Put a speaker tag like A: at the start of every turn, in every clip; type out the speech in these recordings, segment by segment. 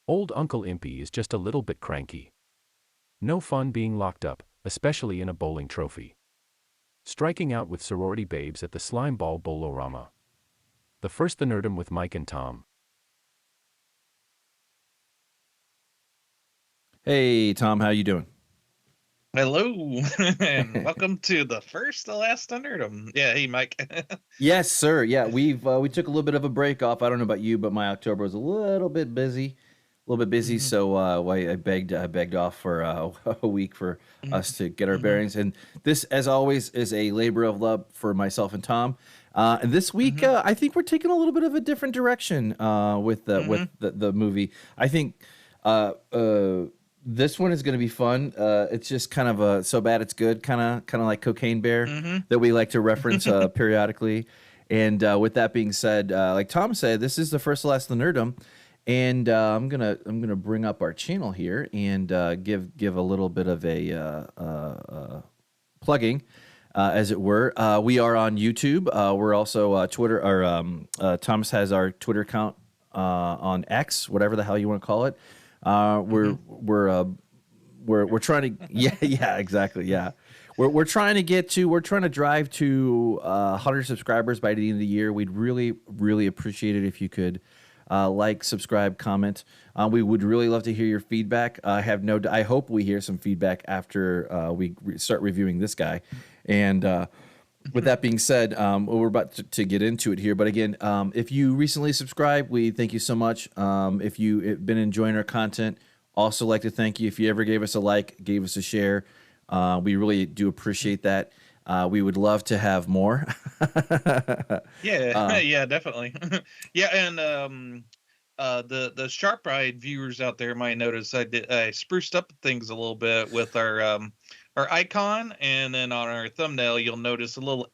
A: Old Uncle Impy is just a little bit cranky. No fun being locked up, especially in a bowling trophy. Striking out with sorority babes at the Slimeball-O-Rama. The first the Nerdom with Mike and Tom.
B: Hey, Tom, how you doing?
C: Hello, and welcome to the first, the last Nerdom. Yeah, hey, Mike.
B: Yes, sir. Yeah, we took a little bit of a break off. I don't know about you, but my October was a little bit busy, So I begged off for a week for us to get our bearings. And this, as always, is a labor of love for myself and Tom. And this week, I think we're taking a little bit of a different direction with the movie. I think. This one is going to be fun. It's just kind of a so bad it's good, kind of like Cocaine Bear that we like to reference periodically. And with that being said, like Tom said, this is the first, the last, the Nerdom, and I'm gonna bring up our channel here and give a little bit of a plugging, as it were. We are on YouTube. We're also Twitter. Or Thomas has our Twitter account on X, whatever the hell you want to call it. We're trying to exactly we're trying to drive to 100 subscribers by the end of the year. We'd really appreciate it if you could like, subscribe, comment. We would really love to hear your feedback. I hope we hear some feedback after we start reviewing this guy. And with that being said, we're about to get into it here. But again, if you recently subscribed, we thank you so much. If you've been enjoying our content, also like to thank you. If you ever gave us a like, gave us a share, we really do appreciate that. We would love to have more.
C: Yeah, definitely. Yeah, and the sharp-eyed viewers out there might notice I spruced up things a little bit with our icon, and then on our thumbnail you'll notice a little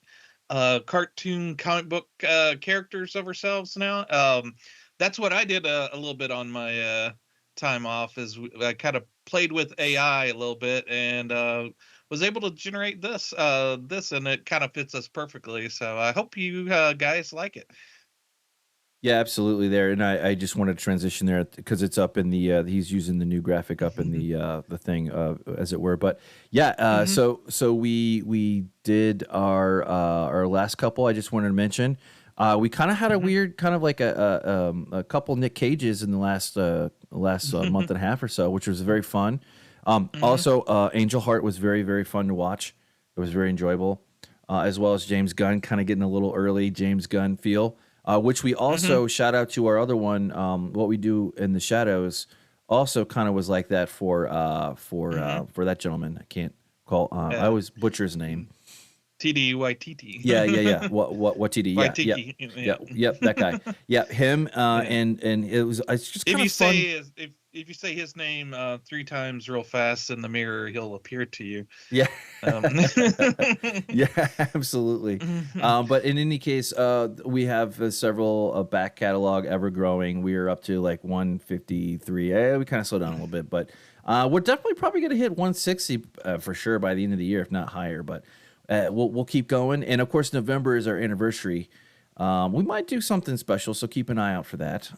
C: cartoon comic book characters of ourselves now. That's what I did a little bit on my time off, is I kind of played with AI a little bit and was able to generate this and it kind of fits us perfectly. So I hope you guys like it.
B: Yeah, absolutely. There, and I just wanted to transition there because it's up in the he's using the new graphic up in the thing, as it were. But yeah, so we did our last couple. I just wanted to mention we kind of had a weird kind of like a couple Nick Cages in the last month and a half or so, which was very fun. Also, Angel Heart was very, very fun to watch. It was very enjoyable, as well as James Gunn, kind of getting a little early James Gunn feel. Which we also shout out to our other one, What We Do in the Shadows, also kind of was like that for that gentleman. I can't call. I always butcher his name.
C: TDYTT.
B: Yeah. What TD? Yeah. Yep. That guy. Yeah, him. And it's just kind of fun.
C: If you say his name 3 times real fast in the mirror, he'll appear to you.
B: Yeah. Yeah, absolutely. But in any case, we have several back catalog ever growing. We are up to like 153. We kind of slowed down a little bit, but we're definitely probably going to hit 160 for sure by the end of the year, if not higher. But we'll keep going. And of course, November is our anniversary. We might do something special, so keep an eye out for that.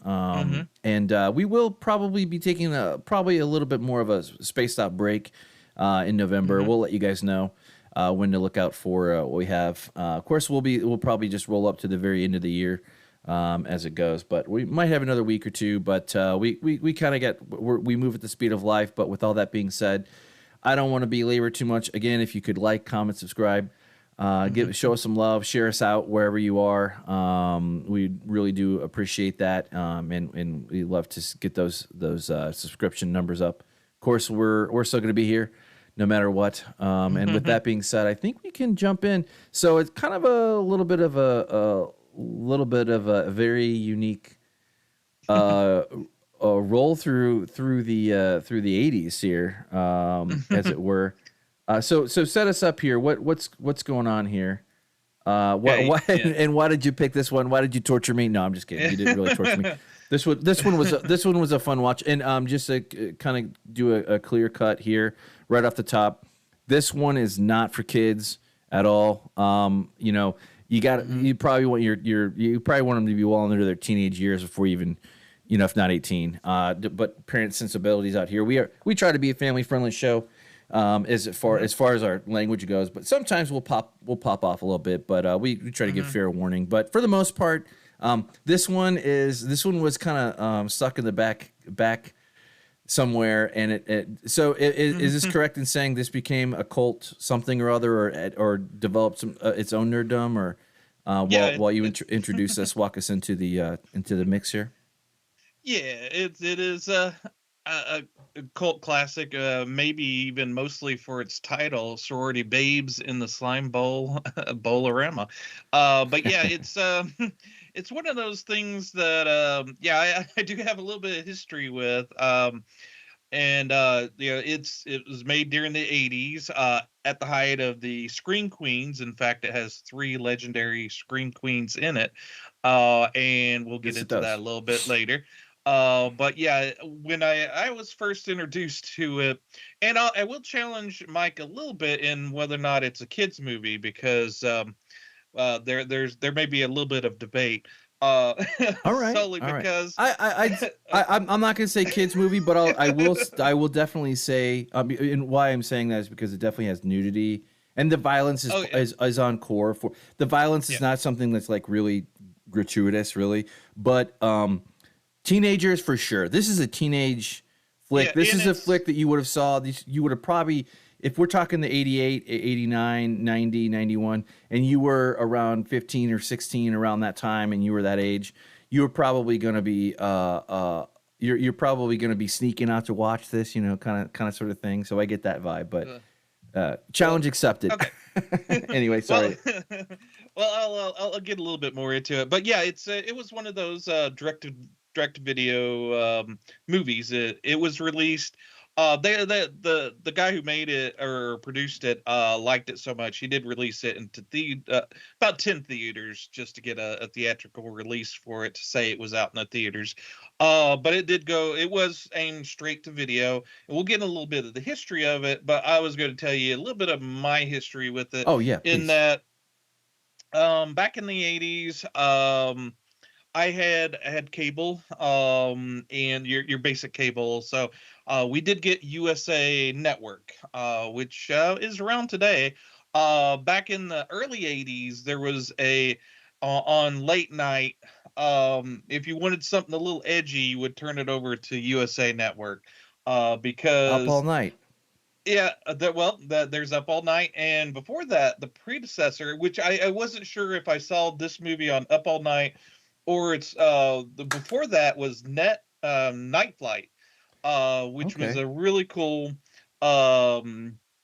B: And we will probably be taking probably a little bit more of a spaced out break in November. We'll let you guys know when to look out for what we have. Of course, we'll probably just roll up to the very end of the year as it goes, but we might have another week or two. But we kind of we move at the speed of life. But with all that being said, I don't want to belabor too much. Again, if you could like, comment, subscribe. Show us some love, share us out wherever you are. We really do appreciate that, and we love to get those subscription numbers up. Of course, we're still going to be here no matter what. And with that being said, I think we can jump in. So it's kind of a little bit of a very unique roll through the 80s here, as it were. So set us up here. What's going on here? And why did you pick this one? Why did you torture me? No, I'm just kidding. You didn't really torture me. This one was a fun watch. And just to kind of do a clear cut here, right off the top, this one is not for kids at all. You probably want you probably want them to be well into their teenage years before you even if not 18. But parent sensibilities out here. We try to be a family friendly show, as far as our language goes. But sometimes we'll pop off a little bit. But we try to give fair warning. But for the most part, this one was kind of stuck in the back somewhere, and is this correct in saying this became a cult something or other, or developed its own nerdom, or while you introduce us, walk us into the mix here?
C: Yeah, it is a cult classic, maybe even mostly for its title, Sorority Babes in the Slime Bowl, Bowl-O-Rama. But yeah, it's one of those things that I do have a little bit of history with. And it was made during the 80s, at the height of the Scream Queens. In fact, it has 3 legendary Scream Queens in it, and we'll get into that a little bit later. But yeah, when I was first introduced to it, and I will challenge Mike a little bit in whether or not it's a kids movie, because there may be a little bit of debate.
B: All right.
C: Solely because
B: I'm not gonna say kids movie, but I will definitely say, and why I'm saying that is because it definitely has nudity, and the violence is on core. For the violence is not something that's like really gratuitous, really, but teenagers for sure. This is a teenage flick. This is a flick that you would have saw. You would have probably, if we're talking the 88, 89, 90, 91, and you were around 15 or 16 around that time, and you were that age, you were probably going to be you're probably going to be sneaking out to watch this, kind of sort of thing. So I get that vibe, but challenge accepted. Okay. Anyway, sorry.
C: Well, I'll get a little bit more into it, but yeah, it was one of those direct video movies. It was released. The guy who made it or produced it liked it so much, he did release it into about 10 theaters just to get a theatrical release for it, to say it was out in the theaters. But it was aimed straight to video. And we'll get a little bit of the history of it, but I was going to tell you a little bit of my history with it.
B: Oh yeah,
C: in that back in the 80s, I had cable, and your basic cable. So we did get USA Network, which is around today. Back in the early 80s, there was on late night, if you wanted something a little edgy, you would turn it over to USA Network, because
B: Up All Night.
C: Yeah, there's Up All Night, and before that, the predecessor, which I wasn't sure if I saw this movie on Up All Night, or it's before that was Night Flight, which was a really cool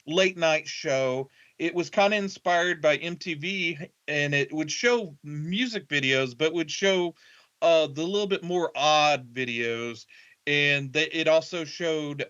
C: late night show. It was kind of inspired by MTV, and it would show music videos, but would show the little bit more odd videos, and it also showed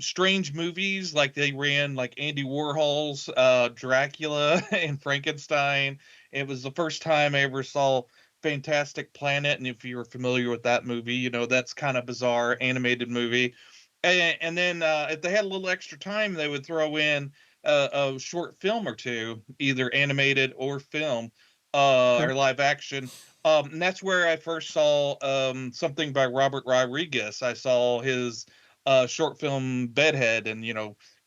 C: strange movies. Like they ran like Andy Warhol's Dracula and Frankenstein. It was the first time I ever saw Fantastic Planet, and if you're familiar with that movie, that's kind of bizarre animated movie. And then if they had a little extra time, they would throw in a short film or two, either animated or film, or live action. And that's where I first saw something by Robert Rodriguez. I saw his short film Bedhead, and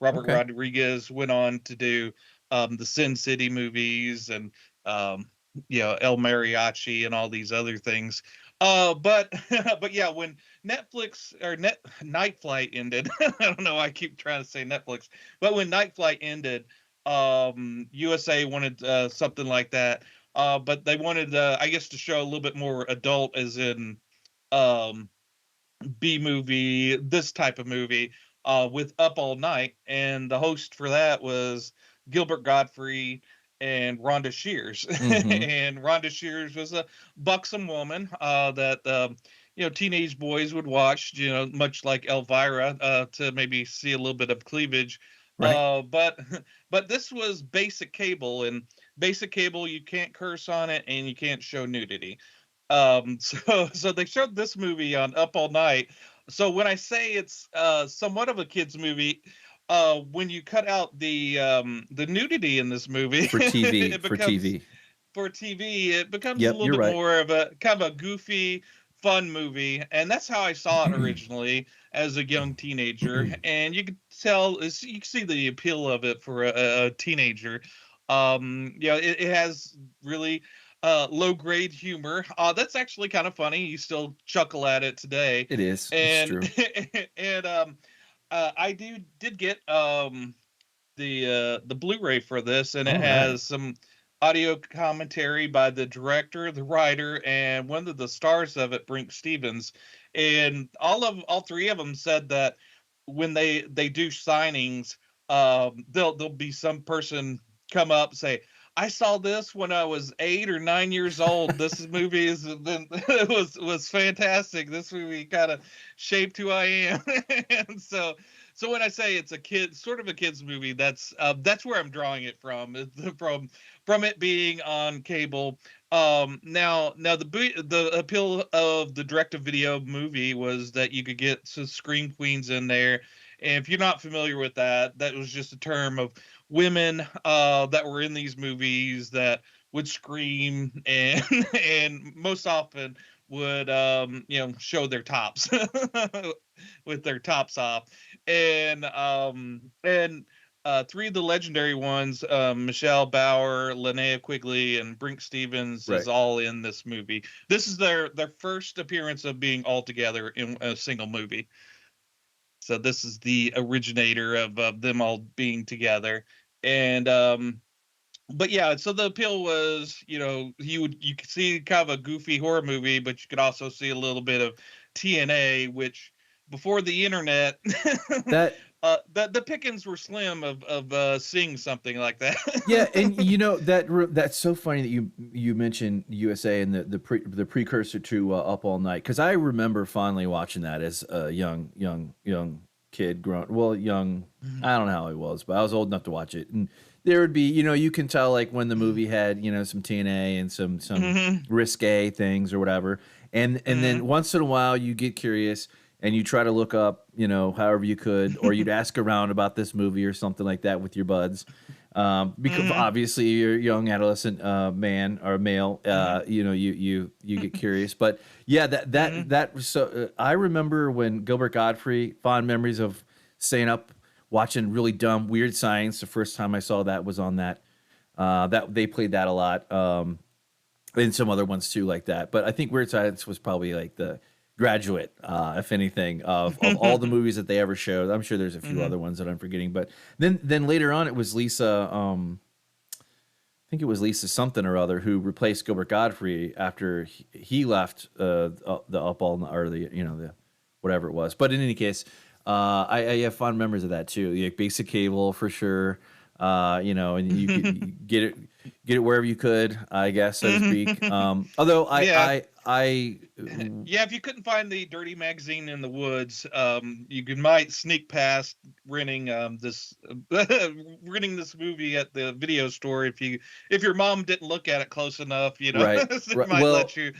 C: Robert Rodriguez went on to do the Sin City movies, and El Mariachi and all these other things. But yeah, when Netflix or Night Flight ended, I don't know why I keep trying to say Netflix, but when Night Flight ended, USA wanted something like that, but they wanted, I guess, to show a little bit more adult, as in B movie, this type of movie, with Up All Night, and the host for that was Gilbert Gottfried and Rhonda Shears. And Rhonda Shears was a buxom woman that teenage boys would watch, much like Elvira, to maybe see a little bit of cleavage.
B: Right.
C: But this was basic cable, and basic cable, you can't curse on it and you can't show nudity. So they showed this movie on Up All Night. So when I say it's somewhat of a kids movie, when you cut out the nudity in this movie
B: for TV,
C: it becomes a little bit more of a kind of a goofy fun movie, and that's how I saw it originally as a young teenager. And you could tell, you can see the appeal of it for a teenager. It has really low grade humor. That's actually kind of funny. You still chuckle at it today.
B: It is.
C: And
B: it's true.
C: and I did get the Blu-ray for this, and it has some audio commentary by the director, the writer, and one of the stars of it, Brinke Stevens. And all three of them said that when they do signings, there'll be some person come up and say, I saw this when I was 8 or 9 years old. This movie was fantastic. This movie kind of shaped who I am. And so when I say it's sort of a kid's movie, that's where I'm drawing it from it being on cable. Now the appeal of the direct-to-video movie was that you could get some scream queens in there. And if you're not familiar with that was just a term of women that were in these movies that would scream and most often would show their tops with their tops off. And three of the legendary ones, Michelle, Bauer, Linnea, Quigley, and Brinke Stevens is all in this movie. This is their first appearance of being all together in a single movie. So this is the originator of them all being together. And but yeah, so the appeal was, you could see kind of a goofy horror movie, but you could also see a little bit of TNA, which before the internet,
B: that
C: the pickings were slim of seeing something like that.
B: Yeah, and that's so funny that you mentioned USA and the precursor to Up All Night, because I remember fondly watching that as a young kid young. I don't know how I was, but I was old enough to watch it, and there would be you can tell like when the movie had some TNA and some risque things or whatever, and then once in a while you get curious and you try to look up however you could, or you'd ask around about this movie or something like that with your buds. Because obviously you're a young adolescent man or male, you get curious. But yeah, so I remember when Gilbert Gottfried, fond memories of staying up watching really dumb Weird Science. The first time I saw that was on that. That they played that a lot, and some other ones too like that. But I think Weird Science was probably like the Graduate, if anything, of all the movies that they ever showed. I'm sure there's a few other ones that I'm forgetting, but then later on it was Lisa. I think it was Lisa something or other who replaced Gilbert Gottfried after he left the Up All or the whatever it was. But in any case, I have fond memories of that too. Like basic cable for sure. And you could get it wherever you could, I guess, so to speak. Although if you couldn't find the dirty magazine in the woods, you might sneak past renting this movie at the video store if your mom didn't look at it close enough, Right.
C: might let you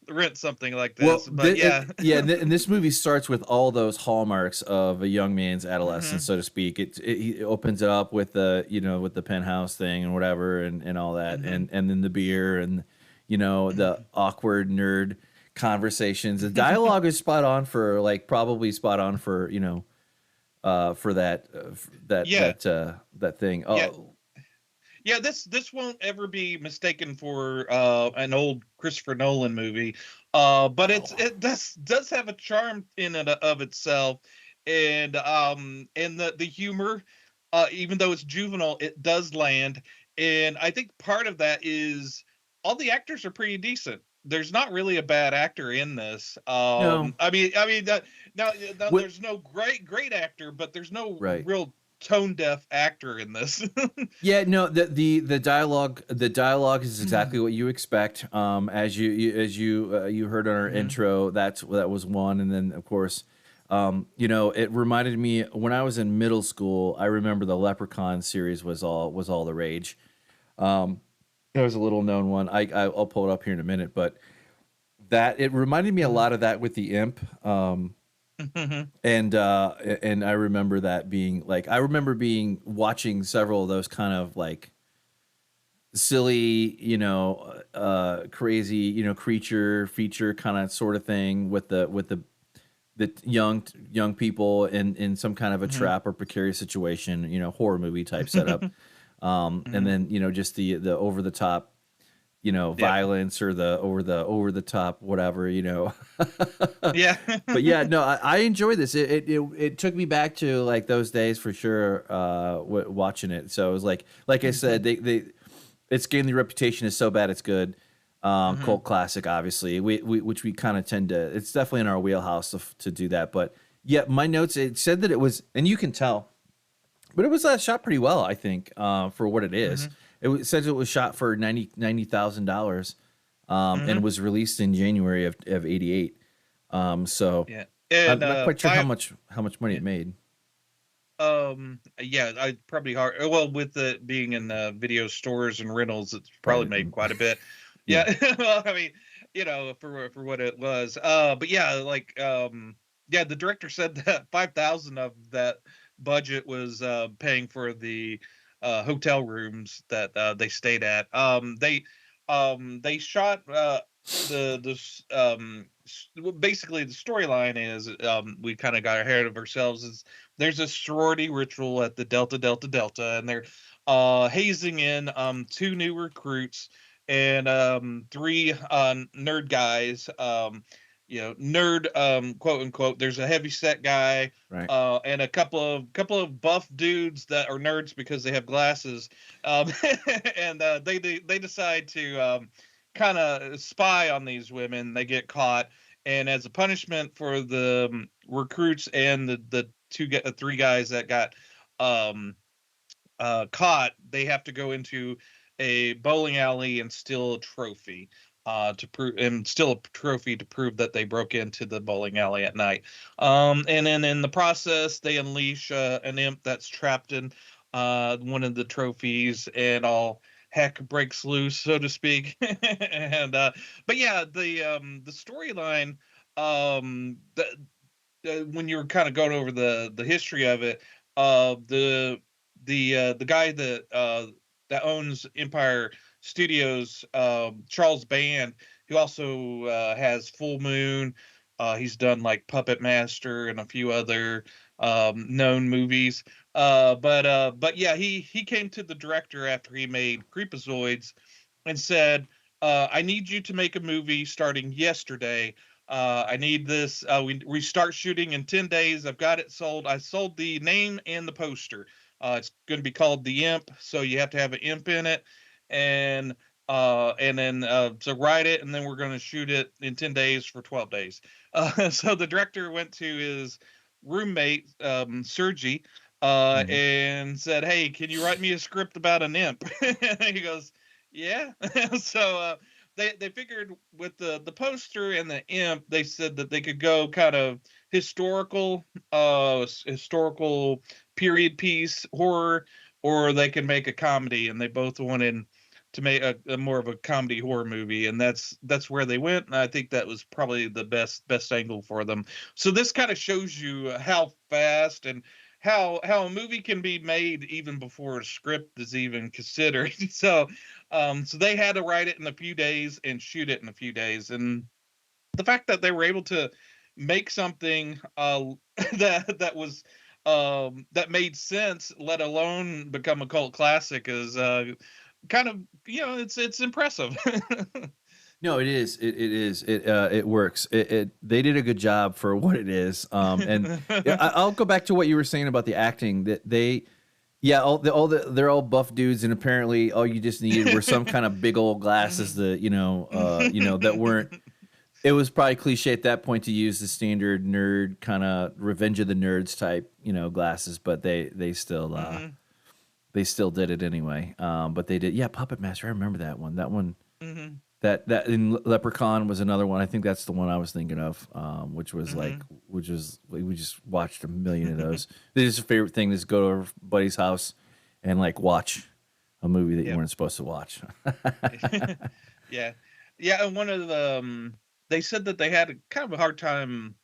C: rent something like this.
B: And this movie starts with all those hallmarks of a young man's adolescence, so to speak. It opens it up with the with the penthouse thing and whatever and all that, and then the beer and the awkward nerd conversations. The dialogue is spot on for that thing.
C: Yeah, this won't ever be mistaken for an old Christopher Nolan movie, but it does have a charm in and of itself, and the humor, even though it's juvenile, it does land, and I think part of that is all the actors are pretty decent. There's not really a bad actor in this.
B: No.
C: I mean, now there's no great actor, but there's no real tone deaf actor in this.
B: Yeah, no, the dialogue is exactly what you expect. As you heard on our intro, that was one, and then of course, it reminded me when I was in middle school. I remember the Leprechaun series was all the rage. It was a little known one. I'll pull it up here in a minute, but that it reminded me a lot of that with the Imp. And I remember that being like, watching several of those kind of like silly, crazy, you know, creature feature kind of sort of thing with the young people in some kind of a trap or precarious situation, you know, horror movie type setup. And then, you know, just the over the top, you know, violence or the over the top whatever, you know.
C: Yeah.
B: But yeah, no, I enjoy this. It took me back to like those days for sure. Watching it, so it was like I said, they it's gained the reputation is so bad it's good. Cult classic, obviously. Which we kind of tend to. It's definitely in our wheelhouse to do that. But yeah, my notes, it said that it was, and you can tell, but it was shot pretty well, I think, for what it is. It says it was shot for $90,000, and was released in January of '88. So
C: Yeah, and
B: I'm not quite sure how much money it made.
C: Yeah, I probably hard. Well, with it being in video stores and rentals, it's probably made quite a bit. Yeah, well, I mean, you know, for what it was. But yeah, like, yeah, the director said that 5,000 of that budget was paying for the hotel rooms that they stayed at. They shot basically the storyline is we kind of got ahead of ourselves. Is there's a sorority ritual at the Delta Delta Delta, and they're hazing in 2 new recruits and 3 nerd guys. You know, nerd, quote unquote. There's a heavy set guy,
B: Right.
C: and a couple of buff dudes that are nerds because they have glasses, and they decide to kind of spy on these women. They get caught, and as a punishment for the recruits and the 3 guys that got caught, they have to go into a bowling alley and steal a trophy to prove that they broke into the bowling alley at night. And then in the process, they unleash an imp that's trapped in one of the trophies, and all heck breaks loose, so to speak. And but yeah, the storyline, when you're kind of going over the history of it, the guy that owns Empire Studios, Charles Band, who also has Full Moon. He's done like Puppet Master and a few other known movies. But yeah, he came to the director after he made Creepazoids and said, "I need you to make a movie starting yesterday. I need this. We start shooting in 10 days. I've got it sold. I sold the name and the poster. It's going to be called The Imp, so you have to have an imp in it, and then to write it, and then we're going to shoot it in 10 days for 12 days. So the director went to his roommate, Sergei, and said, "Hey, can you write me a script about an imp?" And he goes, "Yeah." So they figured with the poster and the imp, they said that they could go kind of historical period piece horror, or they could make a comedy, and they both wanted to make a more of a comedy horror movie, and that's where they went, and I think that was probably the best angle for them. So this kind of shows you how fast and how a movie can be made even before a script is even considered. So they had to write it in a few days and shoot it in a few days, and the fact that they were able to make something that was that made sense, let alone become a cult classic, is kind of, you know, it's impressive.
B: No, it is. It is. It works. They did a good job for what it is. And yeah, I'll go back to what you were saying about the acting. That they're all buff dudes, and apparently all you just needed were some kind of big old glasses that that weren't. It was probably cliche at that point to use the standard nerd kind of Revenge of the Nerds type, glasses, but they still they still did it anyway. But they did, yeah. Puppet Master, I remember that one. That one.
C: Mm-hmm.
B: That in Leprechaun was another one. I think that's the one I was thinking of, which was we just watched a million of those. This is a favorite thing: is go to everybody's house and like watch a movie that you weren't supposed to watch.
C: Yeah, and one of the they said that they had kind of a hard time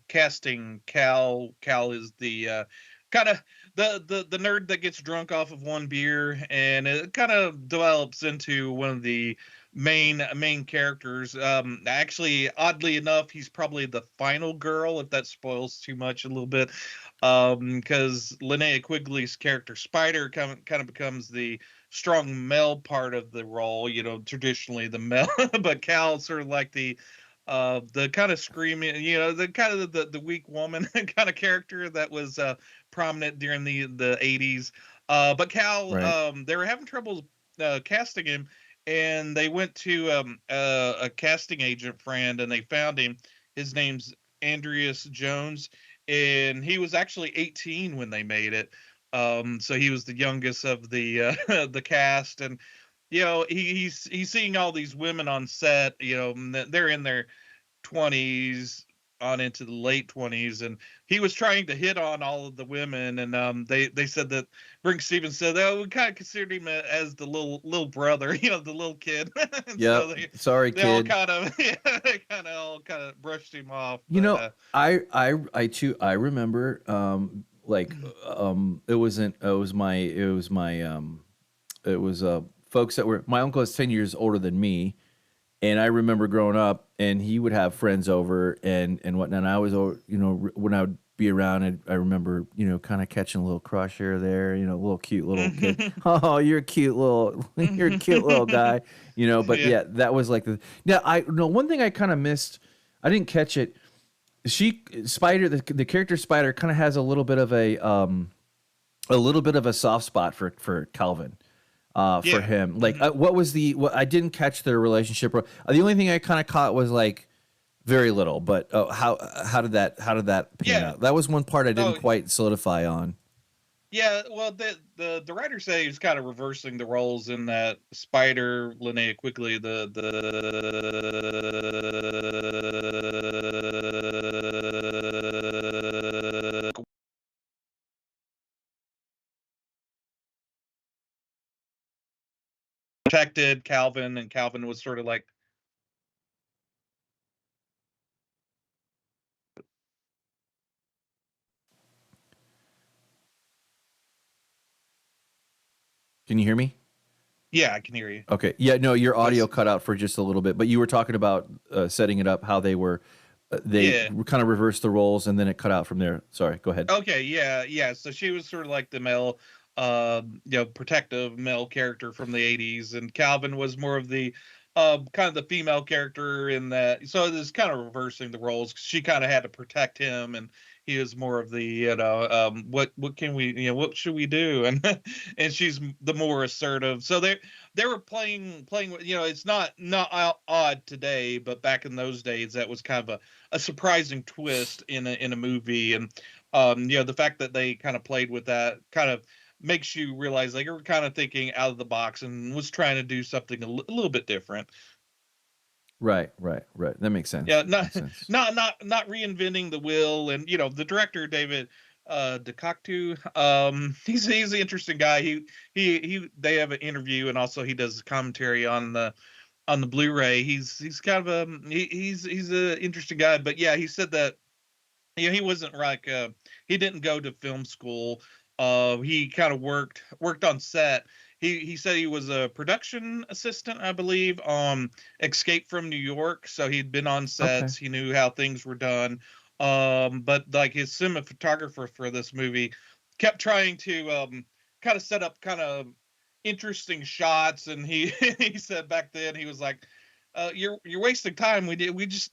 C: casting Cal. Cal is the kind of the nerd that gets drunk off of one beer, and it kind of develops into one of the main characters. Actually, oddly enough, he's probably the final girl, if that spoils too much a little bit. Because Linnea Quigley's character Spider kind of becomes the strong male part of the role, traditionally the male, but Cal's sort of like the kind of screaming, the kind of the weak woman kind of character that was prominent during the 80s. But Cal,
B: Right.
C: they were having trouble casting him, and they went to a casting agent friend, and they found him. His name's Andras Jones, and he was actually 18 when they made it. So he was the youngest of the the cast, and he's seeing all these women on set. They're in their 20s on into the late 20s, and he was trying to hit on all of the women, and they said that Brinke Stevens said, oh, we kind of considered him as the little brother, the little kid.
B: Yeah.
C: So
B: Sorry,
C: they
B: kid.
C: all kind of they all kind of brushed him off. But,
B: I remember it was folks that were, my uncle is 10 years older than me, and I remember growing up, and he would have friends over and whatnot. And I was, when I would be around, and I remember, kind of catching a little crush here or there, a little cute little kid. Oh, you're a cute little guy, But
C: Yeah.
B: yeah, that was like one thing I kind of missed. I didn't catch it. Spider, the character Spider, kind of has a little bit of a soft spot for Calvin. For him, like what I didn't catch their relationship. The only thing I kind of caught was like very little, but how did that pan out? That was one part I didn't quite solidify on.
C: Yeah, well, the writer say he was kind of reversing the roles in that Spider, Linnea Quigley, the protected Calvin, and Calvin was sort of like.
B: Can you hear me?
C: Yeah, I can hear you.
B: Okay. Yeah, no, your audio cut out for just a little bit, but you were talking about setting it up, how they were, kind of reversed the roles, and then it cut out from there. Sorry, go ahead.
C: Okay, yeah. So she was sort of like the male, protective male character from the 80s, and Calvin was more of the kind of the female character in that. So it was kind of reversing the roles. She kind of had to protect him, and he was more of the, what can we, what should we do? And and she's the more assertive. So they were playing, it's not odd today, but back in those days, that was kind of a surprising twist in a movie. And the fact that they kind of played with that kind of makes you realize they were kind of thinking out of the box and was trying to do something a little bit different.
B: Right. That makes sense.
C: Yeah, not reinventing the wheel. And the director David DeCoteau, he's an interesting guy. They have an interview, and also he does commentary on the Blu-ray. He's kind of he's an interesting guy. But yeah, he said that he wasn't like he didn't go to film school. He kind of worked on set. He said he was a production assistant, I believe, on Escape from New York. So he'd been on sets. Okay. He knew how things were done. But like his cinematographer for this movie kept trying to kind of set up kind of interesting shots, and he said back then he was like, you're wasting time. We just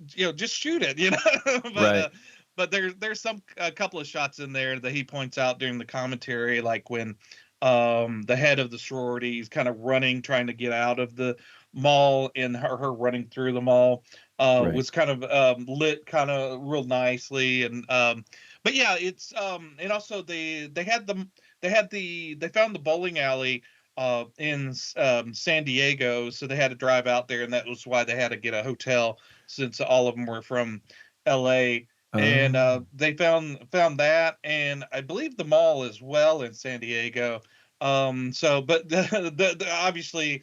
C: shoot it, but,
B: right.
C: But there's a couple of shots in there that he points out during the commentary, like when the head of the sorority is kind of running, trying to get out of the mall, and her running through the mall was kind of lit kind of real nicely. And but yeah, it's and also they found the bowling alley in San Diego, so they had to drive out there, and that was why they had to get a hotel, since all of them were from LA. And they found that, and I believe the mall as well in San Diego. But obviously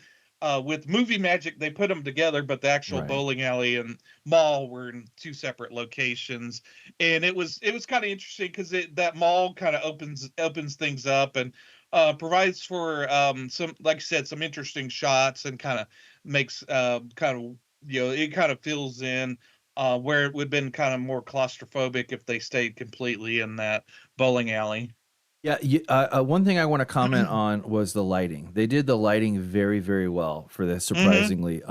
C: with movie magic they put them together, but the actual bowling alley and mall were in two separate locations. And it was kind of interesting because that mall kind of opens things up and provides for some, like I said, some interesting shots, and kind of makes kind of, it kind of fills in where it would have been kind of more claustrophobic if they stayed completely in that bowling alley.
B: Yeah, one thing I want to comment on was the lighting. They did the lighting very, very well for this, surprisingly.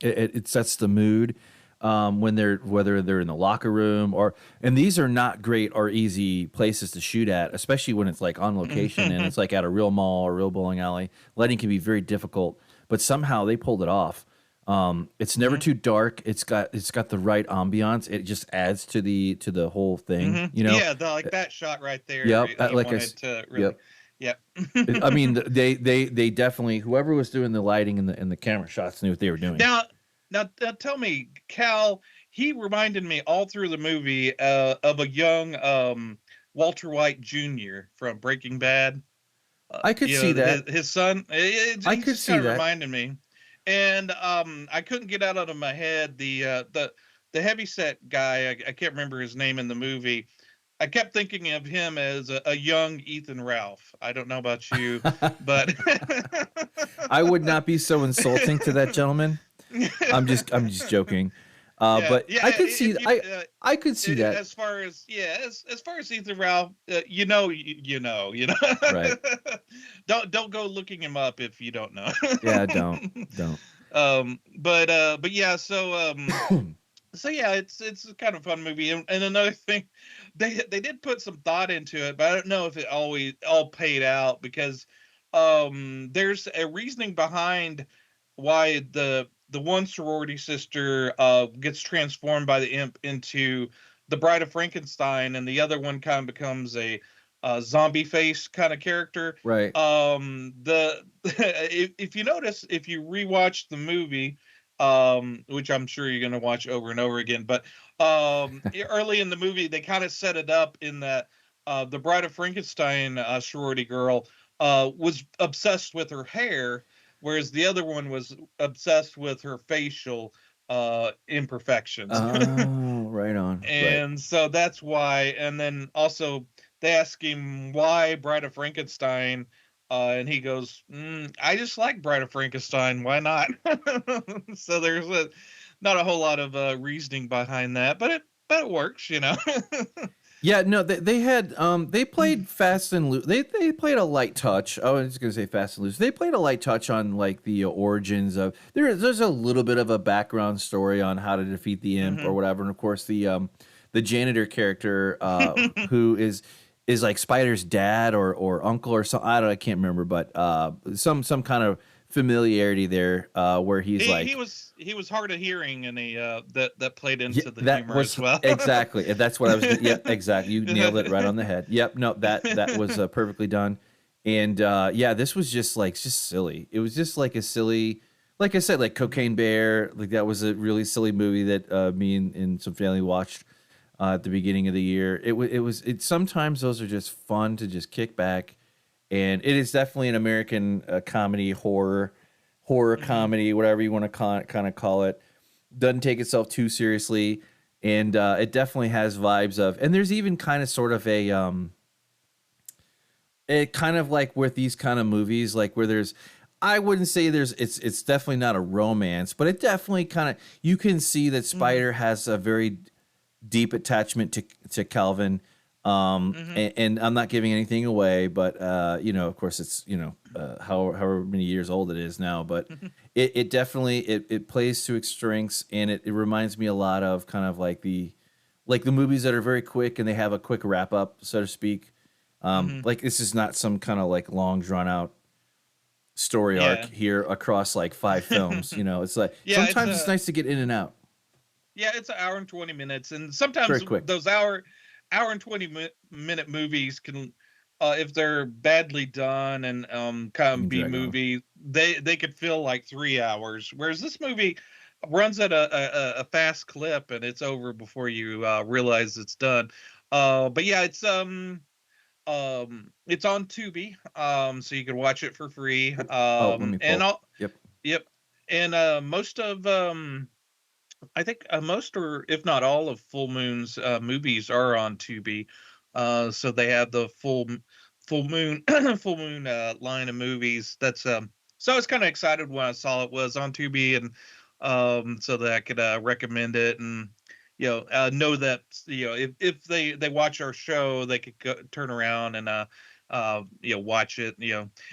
B: It sets the mood when whether they're in the locker room and these are not great or easy places to shoot at, especially when it's like on location and it's like at a real mall or real bowling alley. Lighting can be very difficult, but somehow they pulled it off. It's never too dark. It's got the right ambiance. It just adds to the whole thing,
C: Yeah, like that shot right there.
B: Yep, like
C: wanted to really,
B: yep. I mean, they definitely, whoever was doing the lighting and the camera shots knew what they were doing.
C: Now tell me, Cal. He reminded me all through the movie of a young Walter White Jr. from Breaking Bad.
B: I could see that.
C: His son.
B: I could see that.
C: Reminded me. And I couldn't get out of my head the heavyset guy. I can't remember his name in the movie. I kept thinking of him as a young Ethan Ralph. I don't know about you, but
B: I would not be so insulting to that gentleman. I'm just joking. But yeah, I could see I could see that.
C: As far as Ethan Ralph, you know.
B: Right.
C: Don't go looking him up if you don't know.
B: Yeah, don't.
C: But yeah, so yeah, it's kind of a fun movie. And another thing, they did put some thought into it, but I don't know if it all paid out, because there's a reasoning behind why the one sorority sister gets transformed by the imp into the Bride of Frankenstein, and the other one kind of becomes a zombie face kind of character.
B: Right.
C: If you notice, if you rewatch the movie, which I'm sure you're going to watch over and over again, but early in the movie, they kind of set it up in that the Bride of Frankenstein sorority girl was obsessed with her hair, whereas the other one was obsessed with her facial imperfections.
B: Oh, right on.
C: And so that's why. And then also they ask him why Bride of Frankenstein, and he goes, I just like Bride of Frankenstein. Why not? So there's not a whole lot of reasoning behind that, but it works,
B: Yeah, no, they had they played fast and loose. They played a light touch. I was going to say fast and loose. They played a light touch on like the origins of there's a little bit of a background story on how to defeat the imp or whatever, and of course the janitor character who is like Spider's dad or uncle or something. I can't remember, but some kind of familiarity there where he
C: was hard of hearing, and that played into the humor as well.
B: Exactly. That's what I was. Yeah, exactly. You nailed it right on the head. Yep. No, that was perfectly done. And yeah, this was just silly. It was just like a silly, like I said, like Cocaine Bear. Like that was a really silly movie that me and some family watched at the beginning of the year. It sometimes those are just fun to just kick back. And it is definitely an American comedy, horror comedy, whatever you want to kind of call it. Doesn't take itself too seriously, and it definitely has vibes of. And there's even kind of sort of it kind of like with these kind of movies, like where there's, I wouldn't say it's definitely not a romance, but it definitely kind of, you can see that Spider has a very deep attachment to Calvin. And I'm not giving anything away, but of course it's however many years old it is now, but it definitely it plays to its strengths, and it reminds me a lot of kind of like the movies that are very quick and they have a quick wrap up, so to speak. Like this is not some kind of like long drawn out story arc here across like 5 films. It's like sometimes it's nice to get in and out.
C: Yeah, it's an hour and 20 minutes, and sometimes those hour and 20-minute movies can, if they're badly done and kind of B movie, they could feel like 3 hours. Whereas this movie runs at a fast clip, and it's over before you realize it's done. But yeah, it's on Tubi, so you can watch it for free.
B: Let me pull.
C: Yep. And most of I think most, or if not all, of Full Moon's movies are on Tubi. So they have the full moon line of movies. That's So I was kind of excited when I saw it was on Tubi, and so that I could recommend it, and know that if they watch our show, they could turn around and watch it.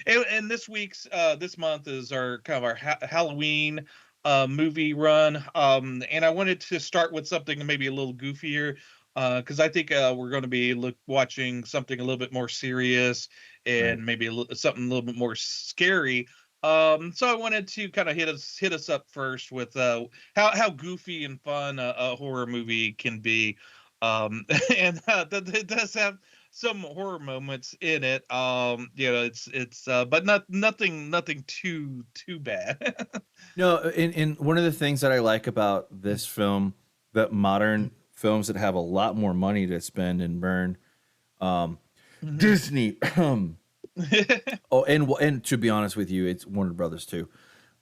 C: And this month is our kind of our Halloween movie run, and I wanted to start with something maybe a little goofier. Because I think we're going to be watching something a little bit more serious and maybe something a little bit more scary. So I wanted to kind of hit us up first with how goofy and fun a horror movie can be, and it does have some horror moments in it. It's but nothing too bad.
B: No, and one of the things that I like about this film, that modern films that have a lot more money to spend and burn, Disney. Oh, and to be honest with you, it's Warner Brothers too.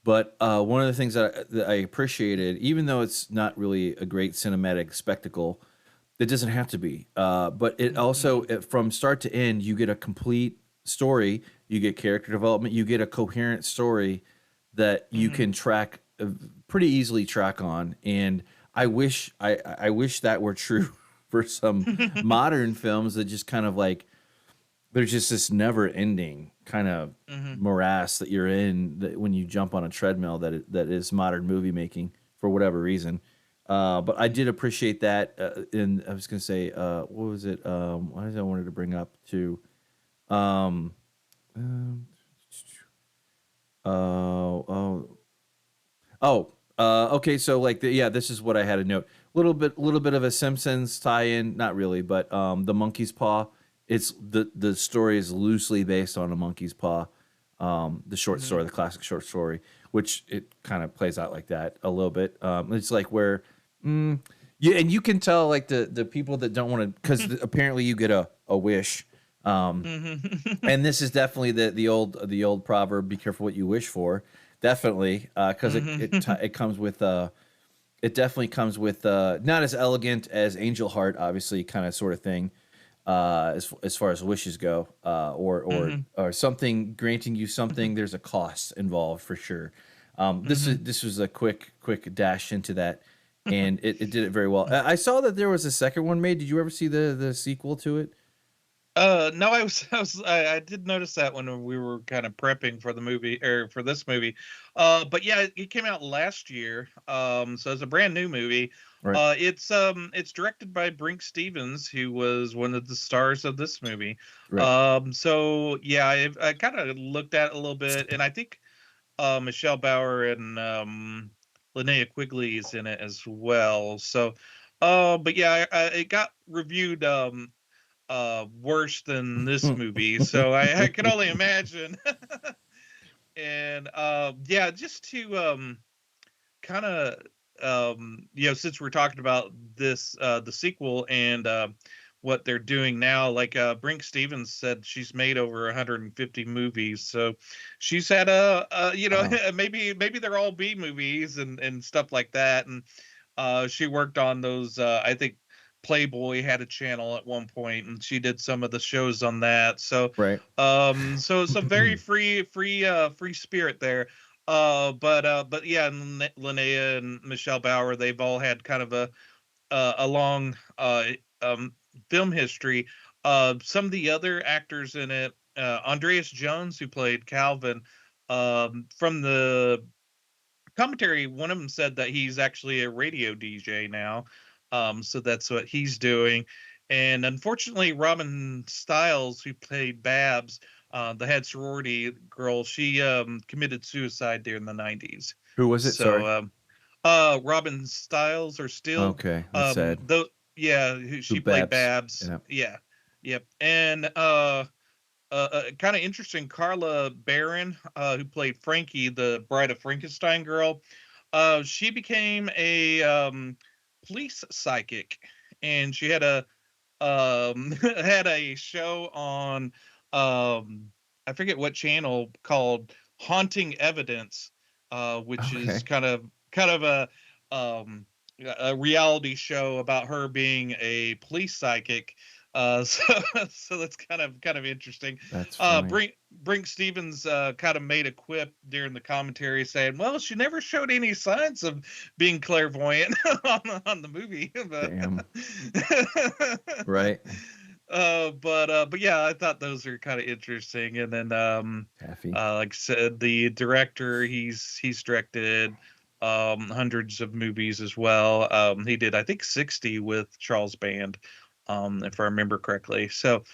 B: But one of the things that I appreciated, even though it's not really a great cinematic spectacle, it doesn't have to be. But it also, from start to end, you get a complete story, you get character development, you get a coherent story that you can track, pretty easily track on. And I wish that were true for some modern films that just kind of like, there's just this never-ending kind of morass that you're in when you jump on a treadmill that is modern movie making for whatever reason. But I did appreciate that. And I was going to say, what was it? What did I wanted to bring up to? Okay. So like, this is what I had to note. Little bit of a Simpsons tie-in, not really, but the Monkey's Paw. It's the story is loosely based on a Monkey's Paw, the short story, the classic short story, which it kind of plays out like that a little bit. It's like where, and you can tell like the people that don't want to, because apparently you get a wish. And this is definitely the old proverb: "Be careful what you wish for." Definitely, because it comes with it definitely comes with not as elegant as Angel Heart, obviously, kind of sort of thing, as far as wishes go, or something granting you something. There's a cost involved for sure. This was a quick dash into that, and it did it very well. I saw that there was a second one made. Did you ever see the sequel to it?
C: No, I did notice that when we were kind of prepping for the movie or for this movie. But yeah, it came out last year. So it's a brand new movie.
B: Right.
C: It's directed by Brinke Stevens, who was one of the stars of this movie.
B: Right.
C: So yeah, I kind of looked at it a little bit, and I think Michelle Bauer and Linnea Quigley is in it as well. So, but yeah, it got reviewed worse than this movie, so I can only imagine. And yeah, just to kind of since we're talking about this the sequel and what they're doing now, like Brinke Stevens said she's made over 150 movies, so she's had wow. maybe they're all B movies and stuff like that, and she worked on those I think Playboy had a channel at one point, and she did some of the shows on that. So,
B: Right.
C: so it's a very free spirit there. But yeah, Linnea and Michelle Bauer, they've all had kind of a long film history. Some of the other actors in it, Andreas Jones, who played Calvin, from the commentary, one of them said that he's actually a radio DJ now. So that's what he's doing. And unfortunately, Robin Stiles, who played Babs, the head sorority girl, she committed suicide during the 90s.
B: Who was it?
C: So,
B: Sorry.
C: Robin Stiles or Stille.
B: Okay, that's sad.
C: She played Babs. Yeah. Yep. And kind of interesting, Carla Barron, who played Frankie, the Bride of Frankenstein girl. She became a police psychic, and she had a had a show on I forget what channel, called Haunting Evidence, which is kind of a reality show about her being a police psychic. So so that's kind of interesting.
B: That's funny.
C: Brink Stevens kind of made a quip during the commentary saying, "Well, she never showed any signs of being clairvoyant on the movie." But,
B: Damn. Right.
C: but yeah, I thought those are kind of interesting. And then
B: Taffy.
C: like I said, the director, he's directed hundreds of movies as well. He did, I think, 60 with Charles Band, if I remember correctly. So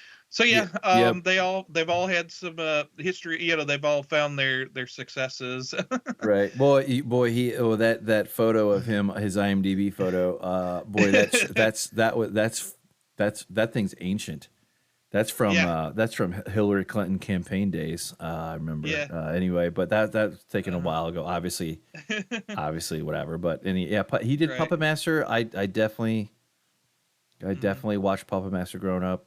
C: yeah,
B: Yep.
C: they've all had some history. You know, they've all found their successes.
B: Right. That photo of him, his IMDb photo, that thing's ancient. That's from Hillary Clinton campaign days. I remember.
C: Yeah.
B: Anyway, but that's taken a while ago. Obviously, whatever. But he did
C: Right.
B: Puppet Master. I definitely watched Puppet Master growing up.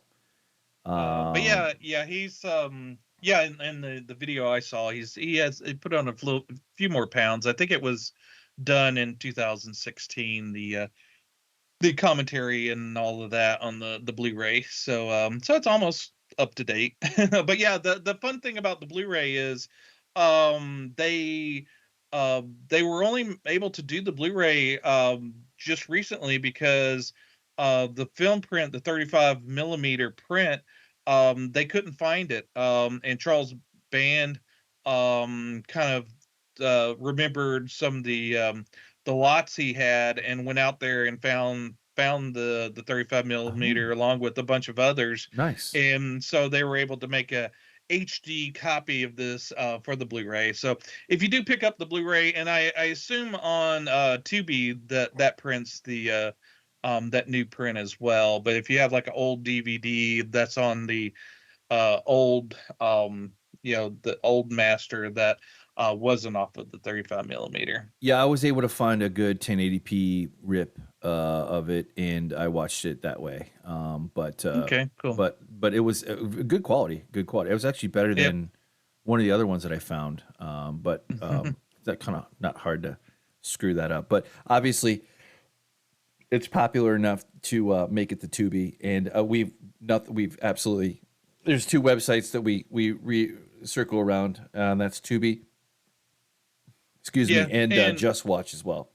C: But yeah, he's in the video I saw, he put on a few more pounds. I think it was done in 2016. The commentary and all of that on the Blu-ray. So it's almost up to date. But yeah, the fun thing about the Blu-ray is they were only able to do the Blu-ray just recently because the film print, the 35 millimeter print, they couldn't find it. And Charles Band kind of remembered some of the lots he had and went out there and found the 35 millimeter along with a bunch of others.
B: Nice.
C: And so they were able to make a HD copy of this for the Blu-ray. So if you do pick up the Blu-ray, and I assume on Tubi that prints the that new print as well. But if you have like an old DVD that's on the old the old master that wasn't off of the 35 millimeter.
B: Yeah, I was able to find a good 1080p rip of it, and I watched it that way.
C: Okay, cool.
B: But it was good quality. Good quality. It was actually better than one of the other ones that I found. That kind of not hard to screw that up. But obviously, it's popular enough to make it to Tubi, and we've absolutely. There's two websites that we circle around. That's Tubi. Excuse me, and Just Watch as well.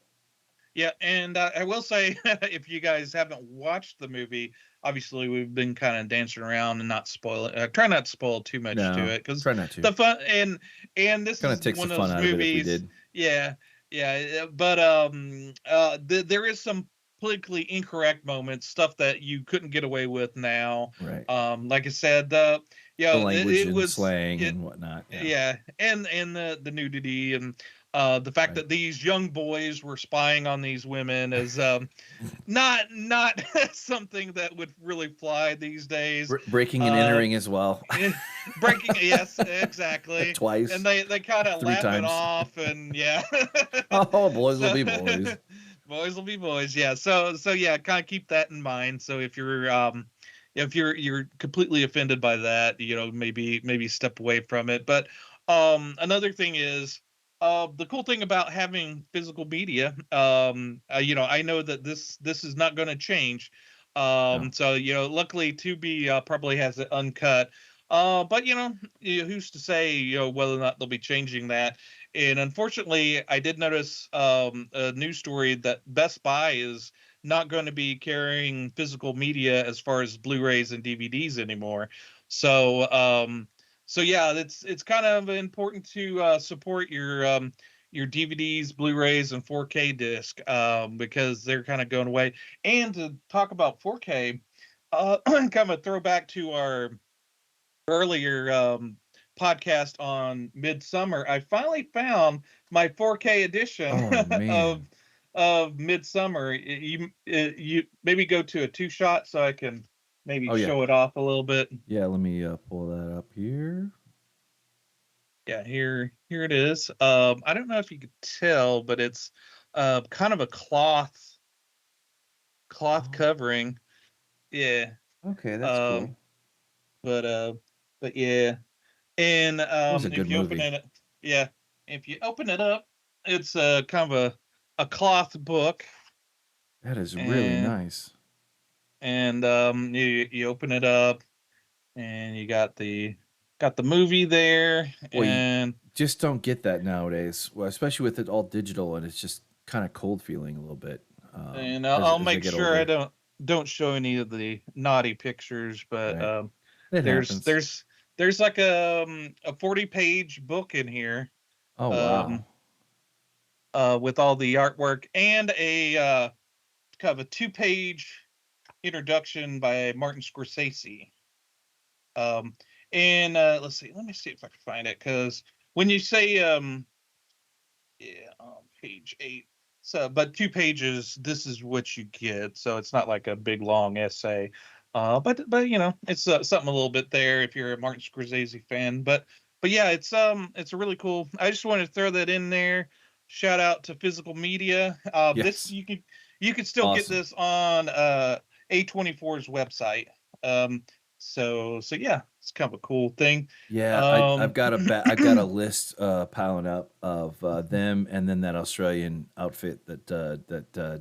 C: Yeah, and I will say, if you guys haven't watched the movie, obviously we've been kind of dancing around and not spoil it. Try not to spoil too much to it, because
B: try not to.
C: The fun and this
B: kind of
C: is
B: takes
C: one
B: the
C: of
B: fun
C: those
B: out
C: movies.
B: of it if we did.
C: Yeah, but there is some politically incorrect moments, stuff that you couldn't get away with now.
B: Right.
C: Like I said,
B: the language and slang and whatnot.
C: Yeah, and the nudity and the fact that these young boys were spying on these women is not something that would really fly these days.
B: Breaking and entering as well.
C: Breaking, yes, exactly.
B: Twice.
C: And they kind of laugh it off, and
B: oh, boys will be boys.
C: Boys will be boys. Yeah. So yeah, kind of keep that in mind. So if you're completely offended by that, maybe step away from it. But another thing is the cool thing about having physical media. I know that this is not going to change. So luckily Tubi probably has it uncut. But who's to say whether or not they'll be changing that? And unfortunately, I did notice a news story that Best Buy is not going to be carrying physical media as far as Blu-rays and DVDs anymore. So yeah, it's kind of important to support your DVDs, Blu-rays, and 4K disc because they're kind of going away. And to talk about 4K, kind of a throwback to our earlier podcast on Midsummer, I finally found my 4K edition of Midsummer. You maybe go to a 2-shot so I can maybe show it off a little bit.
B: Yeah, let me pull that up here.
C: Yeah, here it is. I don't know if you could tell, but it's kind of a cloth covering. Yeah.
B: Okay, that's cool.
C: But yeah. And if you open it up, it's kind of a cloth book.
B: That is really nice.
C: and you open it up, and you got the movie there,
B: Well, you
C: and
B: just don't get that nowadays. Well, especially with it all digital, and it's just kind of cold feeling a little bit.
C: I'll
B: As I
C: make
B: get
C: sure I
B: older,
C: don't show any of the naughty pictures, but
B: right? It
C: there's
B: happens.
C: like a 40-page book in here,
B: Oh wow.
C: um with all the artwork, and a kind of a 2-page introduction by Martin Scorsese. Um, and let's see, let me see if I can find it, because when you say yeah, page 8. So, but 2 pages, this is what you get. So it's not like a big long essay. But it's something a little bit there if you're a Martin Scorsese fan. But yeah, it's a really cool. I just wanted to throw that in there. Shout out to Physical Media. This
B: Yes.
C: you can still get
B: Awesome.
C: this on A24's website. Um, so yeah, it's kind of a cool thing.
B: Yeah, I've
C: Um,
B: got I've got a list piling up of them, and then that Australian outfit that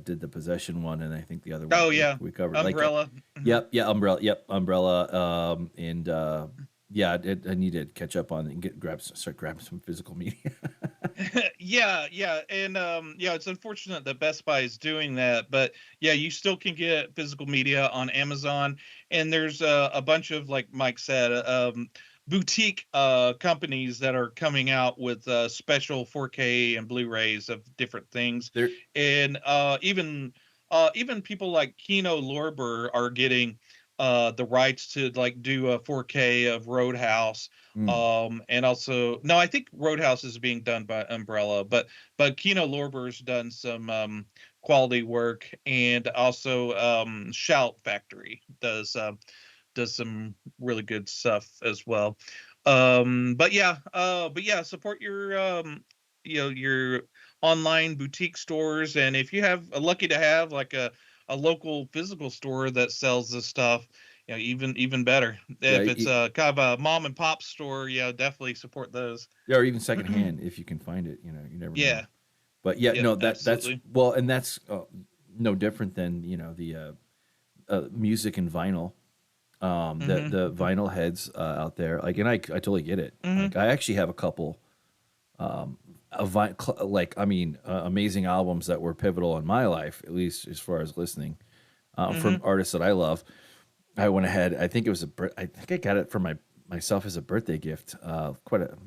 B: did the possession one, and I think the other one
C: oh
B: that
C: yeah,
B: we covered. Like,
C: Umbrella. Mhm.
B: yep, yeah, umbrella, yep, umbrella. And yeah, I need to catch up on it and start grabbing some physical media.
C: Yeah, and yeah, it's unfortunate that Best Buy is doing that, but yeah, you still can get physical media on Amazon, and there's a bunch of, like Mike said, boutique companies that are coming out with special 4K and Blu-rays of different things,
B: There,
C: and even people like Kino Lorber are getting the rights to like do a 4K of Roadhouse,
B: mm,
C: and also, no, I think Roadhouse is being done by Umbrella, but Kino Lorber's done some quality work, and also Shout Factory does some really good stuff as well. But yeah, support your your online boutique stores, and if you have lucky to have like a local physical store that sells this stuff, even better.
B: yeah,
C: If it's a kind of a mom and pop store, yeah, definitely support those.
B: yeah, or even secondhand if you can find it. You never know.
C: Yeah,
B: But yeah,
C: yep,
B: no, that's
C: absolutely.
B: well, and that's no different than the music and vinyl.
C: Mm-hmm.
B: The vinyl heads out there, like, and I totally get it.
C: Mm-hmm.
B: Like, I actually have a couple amazing albums that were pivotal in my life, at least as far as listening
C: Mm-hmm.
B: from artists that I love. I went ahead. I think it was I think I got it for myself as a birthday gift. Quite a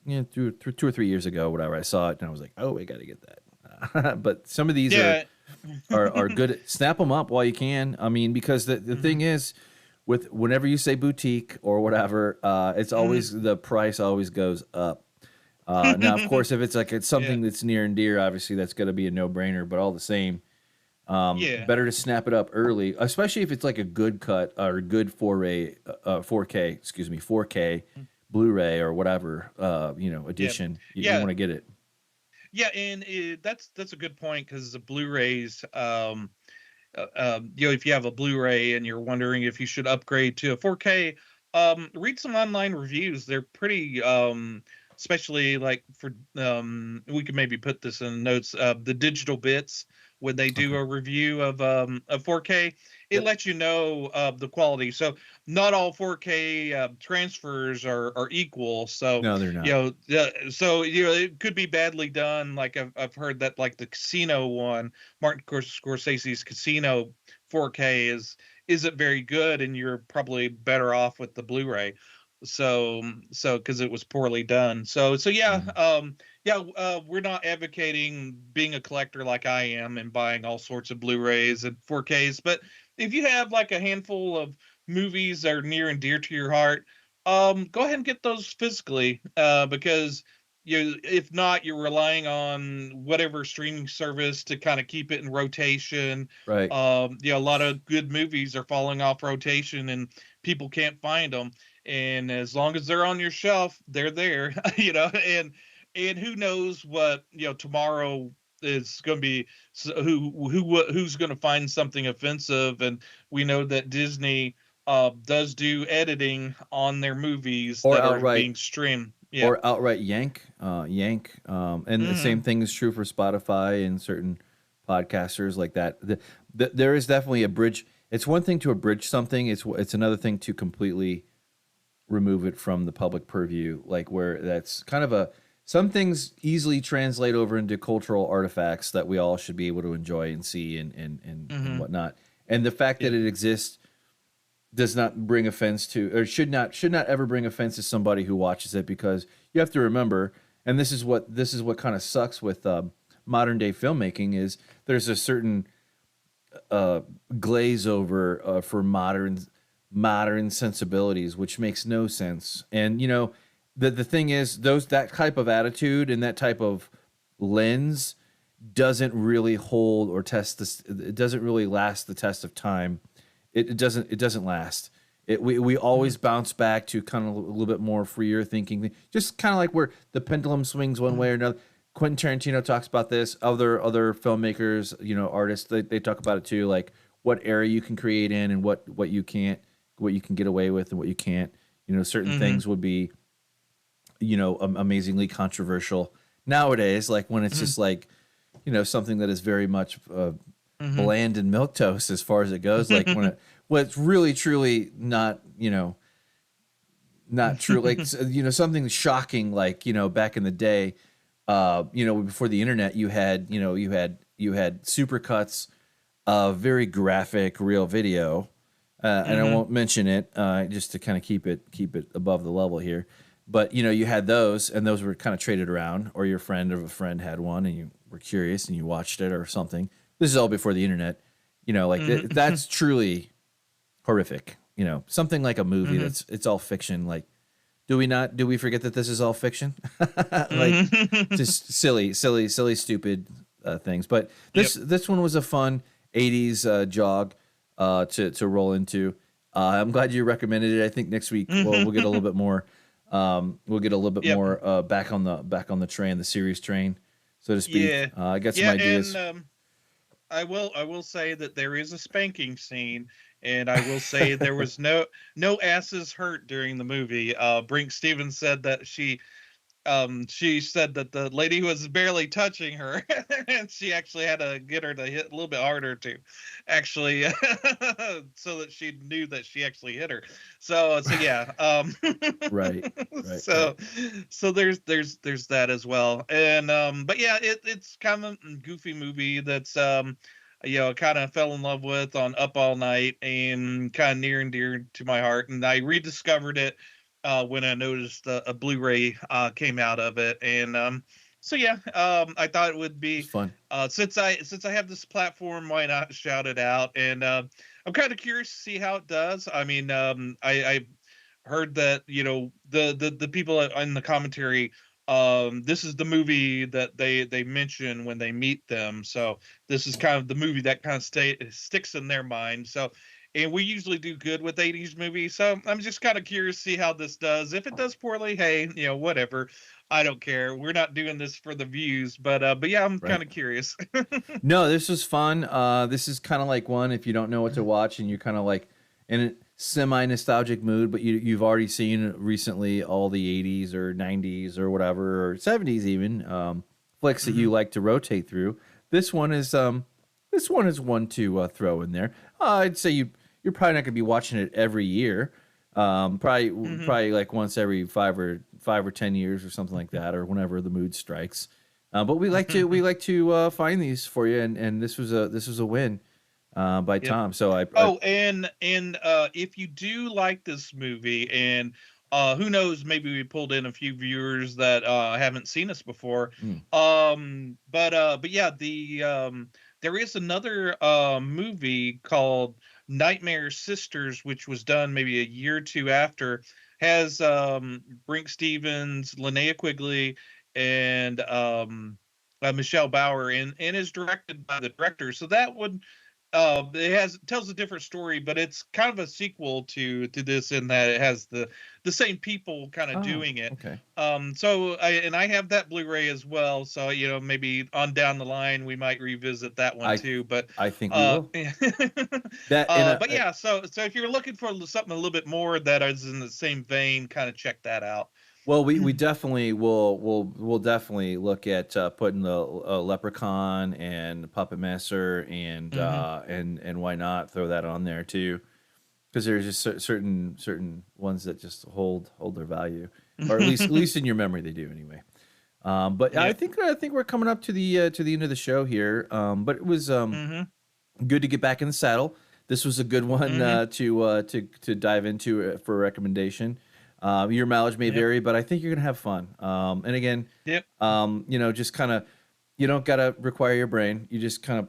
B: yeah, 2 or 3 years ago, whatever. I saw it and I was like, oh, I got to get that. But some of these
C: Yeah.
B: are good. Snap them up while you can. I mean, because the
C: Mm-hmm.
B: thing is, with whenever you say boutique or whatever, it's
C: Mm-hmm.
B: always the price always goes up. Now, of course, if it's
C: Yeah.
B: something that's near and dear, obviously that's going to be a no brainer. But all the same,
C: Yeah.
B: better to snap it up early, especially if it's like a good cut or a good 4K, excuse me, 4K Blu-ray or whatever,
C: Yeah.
B: edition. You
C: Yeah.
B: want to get it.
C: Yeah, and that's a good point, because the Blu-rays, if you have a Blu-ray and you're wondering if you should upgrade to a 4K, read some online reviews. They're pretty, especially like for, we could maybe put this in the notes. The Digital Bits, when they do
B: Okay.
C: a review of 4K, it
B: Yep.
C: lets you know the quality. So not all 4K transfers are equal. So
B: No, they're not.
C: it could be badly done. Like I've heard that, like the Casino one, Martin Scorsese's Casino 4K isn't very good, and you're probably better off with the Blu-ray. So because it was poorly done. So yeah,
B: Mm.
C: we're not advocating being a collector like I am and buying all sorts of Blu-rays and 4Ks, but if you have like a handful of movies that are near and dear to your heart, go ahead and get those physically, because if not, you're relying on whatever streaming service to kind of keep it in rotation.
B: Right.
C: A lot of good movies are falling off rotation, and people can't find them. And as long as they're on your shelf, they're there. And who knows what tomorrow is going to be. So who's going to find something offensive? And we know that Disney does do editing on their movies
B: Or
C: that are
B: outright
C: being streamed. Yeah.
B: or outright yank. And the
C: Hmm.
B: same thing is true for Spotify and certain podcasters like that. There is definitely a bridge. It's one thing to abridge something. It's another thing to completely remove it from the public purview, like where that's kind of some things easily translate over into cultural artifacts that we all should be able to enjoy and see and whatnot. And the fact that it exists does not bring offense to, or should not ever bring offense to somebody who watches it, because you have to remember, and this is what kind of sucks with modern day filmmaking, is there's a certain glaze over for modern sensibilities, which makes no sense. And the thing is, that type of attitude and that type of lens doesn't really hold or test this. It doesn't really last the test of time. It doesn't last. We always bounce back to kind of a little bit more freer thinking, just kind of like where the pendulum swings one way or another. Quentin Tarantino talks about this. Other filmmakers, artists, they talk about it too. Like what era you can create in and what you can't, what you can get away with and what you can't. Certain things would be, amazingly controversial nowadays. Like when it's just like, something that is very much bland and milquetoast as far as it goes. Like when it's really truly not true. Like something shocking. Like back in the day. Before the internet, you had supercuts of very graphic real video, and I won't mention it just to kind of keep it above the level here. But you had those, and those were kind of traded around, or your friend of a friend had one, and you were curious and you watched it or something. This is all before the internet. That's truly horrific. Something like a movie it's all fiction. Like, do we forget that this is all fiction? Like just silly, stupid things. But this one was a fun 80s jog to roll into. I'm glad you recommended it. I think next week we'll get a little bit more. We'll get a little bit more back on the train, the series train, so to speak.
C: Yeah.
B: I got some ideas.
C: And I will say that there is a spanking scene. And I will say there was no asses hurt during the movie. Brinke Stevens said that she said that the lady was barely touching her, and she actually had to get her to hit a little bit harder to actually, so that she knew that she actually hit her. So yeah.
B: Right.
C: So there's that as well. And but yeah, it's kind of a goofy movie that's kind of fell in love with on Up All Night, and kind of near and dear to my heart. And I rediscovered it when I noticed a Blu-ray came out of it. And I thought it would be
B: fun.
C: Since I have this platform, why not shout it out? And I'm kind of curious to see how it does. I mean, I heard that the people in the commentary, this is the movie that they mention when they meet them. So this is kind of the movie that kind of sticks in their mind. So, and we usually do good with 80s movies. So I'm just kind of curious to see how this does. If it does poorly, hey, whatever. I don't care. We're not doing this for the views, but yeah, I'm kind of curious.
B: No, this was fun. This is kind of like one, if you don't know what to watch and you're kind of like in a semi-nostalgic mood, but you've already seen recently all the 80s or 90s or whatever, or 70s even, flicks that you like to rotate through. This one is one to throw in there. I'd say you're probably not going to be watching it every year. Probably like once every 5 or 10 years or something like that, or whenever the mood strikes. But we like to find these for you, and this was a win by Tom. So
C: and if you do like this movie, and who knows, maybe we pulled in a few viewers that haven't seen us before. But yeah, there is another movie called Nightmare Sisters, which was done maybe a year or two after, has Brinke Stevens, Linnea Quigley, and Michelle Bauer, and is directed by the director. So that would tells a different story, but it's kind of a sequel to this in that it has the same people kind of doing it.
B: Okay.
C: So I have that Blu-ray as well. So maybe on down the line we might revisit that one too. But
B: I think we will.
C: But yeah, so if you're looking for something a little bit more that is in the same vein, kind of check that out.
B: Well, we definitely we'll definitely look at putting the Leprechaun and Puppet Master and why not throw that on there too, because there's just certain ones that just hold their value, or at least in your memory they do anyway. But
C: Yep.
B: I think we're coming up to the end of the show here. But it was good to get back in the saddle. This was a good one to dive into for a recommendation. Your mileage may vary, but I think you're gonna have fun. And again, just kind of, you don't gotta require your brain. You just kind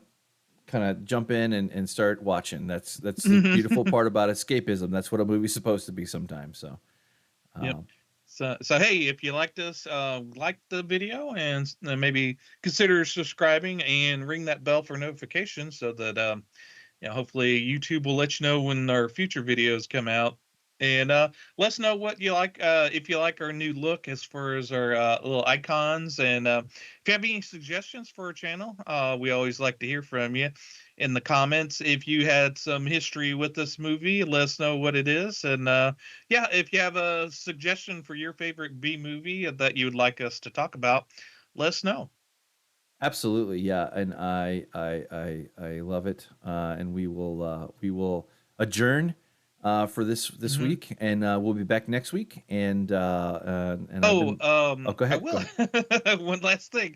B: of jump in and start watching. That's the beautiful part about escapism. That's what a movie's supposed to be sometimes. So,
C: So hey, if you like this, like the video and maybe consider subscribing and ring that bell for notifications so that hopefully YouTube will let you know when our future videos come out. And let us know what you like, if you like our new look as far as our little icons. And if you have any suggestions for our channel, we always like to hear from you in the comments. If you had some history with this movie, let us know what it is. And if you have a suggestion for your favorite B movie that you would like us to talk about, let us know.
B: absolutely, yeah, and I love it. And we will adjourn for this week, and we'll be back next week. And go ahead.
C: I will. One last thing.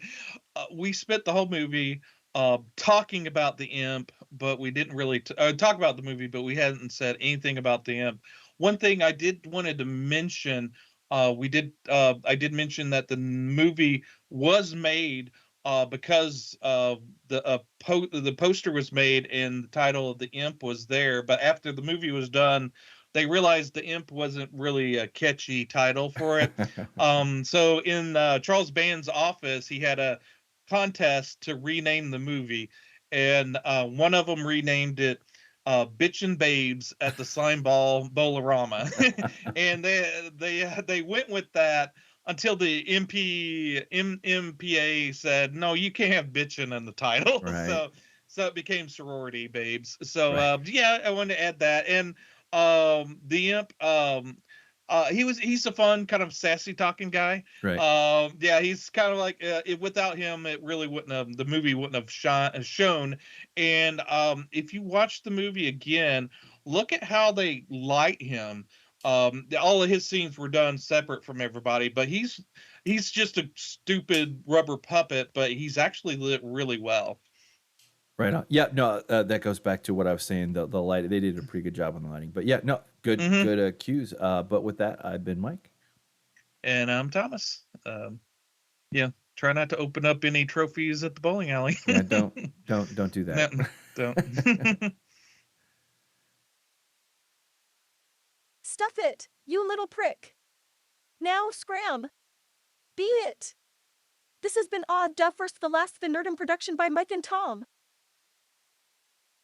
C: We spent the whole movie talking about the imp, but we didn't really talk about the movie, but we hadn't said anything about the imp. One thing I wanted to mention, I did mention that the movie was made because the poster was made and the title of the imp was there, but after the movie was done, they realized the imp wasn't really a catchy title for it. So in Charles Band's office, he had a contest to rename the movie, and one of them renamed it "Bitchin' Babes at the Slimeball-O-Rama," and they went with that until the MPA said, "No, you can't have bitchin' in the title."
B: Right.
C: So it became Sorority Babes. So
B: Right.
C: I wanted to add that. And the imp, he's a fun kind of sassy talking guy.
B: Right.
C: He's kind of like without him, it really wouldn't have, the movie wouldn't have shown. And if you watch the movie again, look at how they light him. All of his scenes were done separate from everybody, but he's just a stupid rubber puppet, but he's actually lit really well.
B: Right on. Yeah, no, that goes back to what I was saying. The light, they did a pretty good job on the lighting. But yeah, no, good cues. But with that, I've been Mike,
C: and I'm Thomas. Try not to open up any trophies at the bowling alley.
B: Yeah, don't do that.
C: No, don't.
D: Stuff it, you little prick. Now scram. Be it. This has been The 1st-TheLast-TheNerdom production by Mike and Tom.